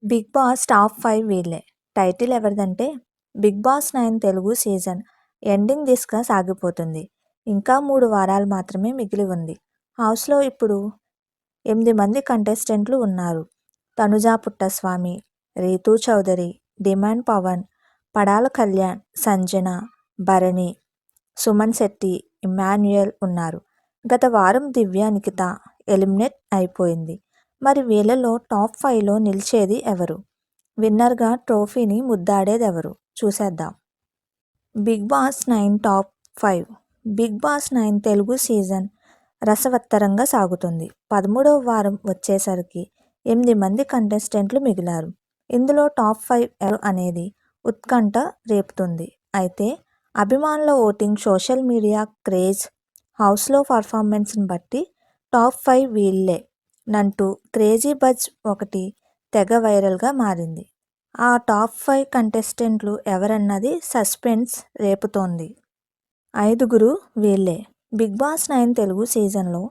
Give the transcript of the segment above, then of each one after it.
Big boss top 5 వీళ్ళే. Title ఎవరిదంటే 'big boss 9' Telugu season ending దిశగా సాగిపోతుంది. ఇంకా 3 వారాలు మాత్రమే మిగిలి ఉంది. హౌస్లో ఇప్పుడు 8 మంది కంటెస్టెంట్లు ఉన్నారు. తనుజ పుట్టస్వామి, రీతూ చౌదరి, డిమాండ్ పవన్, పడాల కళ్యాణ్, సంజన, భరణి, సుమన్ శెట్టి, ఇమ్మాన్యుయల్ ఉన్నారు. గత వారం దివ్య నిఖిత ఎలిమినేట్ అయిపోయింది. మరి వీళ్ళలో టాప్ 5లో నిలిచేది ఎవరు? విన్నర్గా ట్రోఫీని ముద్దాడేదెవరు? చూసేద్దాం. Big boss 9 top 5. Big boss 9 Telugu season రసవత్తరంగా సాగుతుంది. 13వ వారం వచ్చేసరికి 8 మంది కంటెస్టెంట్లు మిగిలారు. ఇందులో టాప్ 5 ఎవరు అనేది ఉత్కంఠ రేపుతుంది. అయితే అభిమానుల ఓటింగ్, సోషల్ మీడియా క్రేజ్, హౌస్లో పర్ఫార్మెన్స్ని బట్టి టాప్ 5 వీళ్ళే నంటూ క్రేజీ బజ్ ఒకటి తెగ వైరల్గా మారింది. ఆ టాప్ 5 కంటెస్టెంట్లు ఎవరన్నది సస్పెన్స్ రేపుతోంది. 5గురు వీళ్ళే. బిగ్ బాస్ 9 తెలుగు సీజన్లో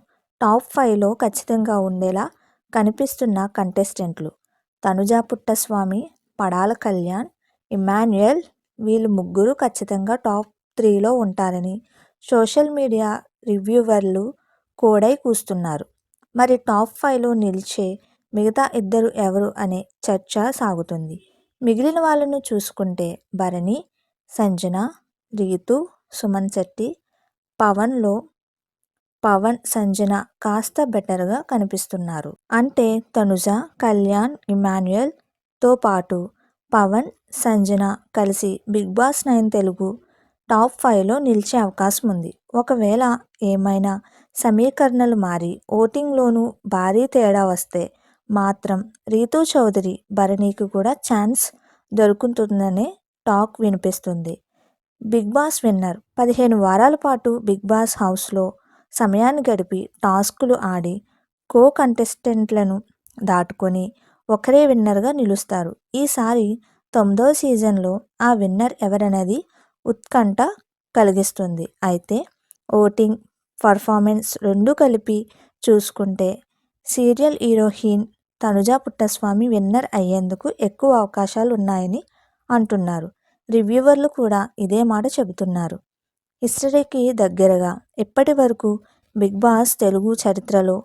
టాప్ 5లో ఖచ్చితంగా ఉండేలా కనిపిస్తున్న కంటెస్టెంట్లు తనుజ పుట్టస్వామి, పడాల కళ్యాణ్, ఇమ్మాన్యుయల్. వీళ్ళు ముగ్గురు ఖచ్చితంగా టాప్ 3లో ఉంటారని సోషల్ మీడియా రివ్యూవర్లు కోడై కూస్తున్నారు. మరి టాప్ 5లో నిలిచే మిగతా ఇద్దరు ఎవరు అనే చర్చ సాగుతుంది. మిగిలిన వాళ్ళను చూసుకుంటే భరణి, సంజన, రీతు, సుమన్ శెట్టి. పవన్లో పవన్, సంజన కాస్త బెటర్గా కనిపిస్తున్నారు. అంటే తనుజ, కళ్యాణ్, ఇమ్మాన్యుయల్తో పాటు పవన్, సంజన కలిసి బిగ్ బాస్ 9 తెలుగు టాప్ 5లో నిలిచే అవకాశం ఉంది. ఒకవేళ ఏమైనా సమీకరణలు మారి ఓటింగ్లోనూ భారీ తేడా వస్తే మాత్రం రీతూ చౌదరి, భరణికి కూడా ఛాన్స్ దొరుకుతుందనే టాక్ వినిపిస్తుంది. బిగ్ బాస్ విన్నర్ 15 వారాల పాటు బిగ్ బాస్ హౌస్లో సమయాన్ని గడిపి టాస్కులు ఆడి కో కంటెస్టెంట్లను దాటుకొని ఒకరే విన్నర్గా నిలుస్తారు. ఈసారి 9వ సీజన్లో ఆ విన్నర్ ఎవరనేది ఉత్కంఠ కలిగిస్తుంది. అయితే ఓటింగ్, పర్ఫార్మెన్స్ రెండూ కలిపి చూసుకుంటే serial heroine Tanuja Puttaswamy winner అయ్యేందుకు ఎక్కువ అవకాశాలు ఉన్నాయని అంటున్నారు. రివ్యూవర్లు కూడా ఇదే మాట చెబుతున్నారు. హిస్టరీకి దగ్గరగా ఇప్పటి వరకు బిగ్ బాస్ తెలుగు చరిత్రలో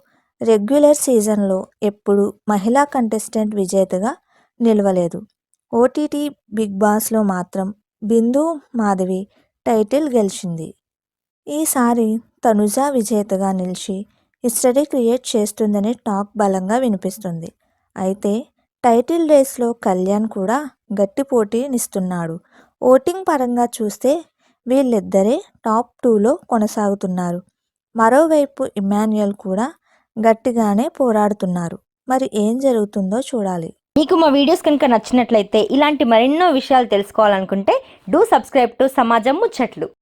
రెగ్యులర్ సీజన్లో ఎప్పుడూ మహిళా కంటెస్టెంట్ విజేతగా నిలవలేదు. ఓటీటీ బిగ్ బాస్లో మాత్రం బిందు మాధవి టైటిల్ గెలిచింది. ఈసారి తనుజ విజేతగా నిలిచి హిస్టరీ క్రియేట్ చేస్తుందనే టాక్ బలంగా వినిపిస్తుంది. అయితే టైటిల్ రేస్లో కళ్యాణ్ కూడా గట్టి పోటీనిస్తున్నాడు. ఓటింగ్ పరంగా చూస్తే వీళ్ళిద్దరే టాప్ 2లో కొనసాగుతున్నారు. మరోవైపు ఇమ్మాన్యుయల్ కూడా గట్టిగానే పోరాడుతున్నారు. మరి ఏం జరుగుతుందో చూడాలి. మీకు మా వీడియోస్ కనుక నచ్చినట్లయితే ఇలాంటి మరెన్నో విషయాలు తెలుసుకోవాలనుకుంటే డూ సబ్స్క్రైబ్ టు సమాజం ముచ్చట్లు.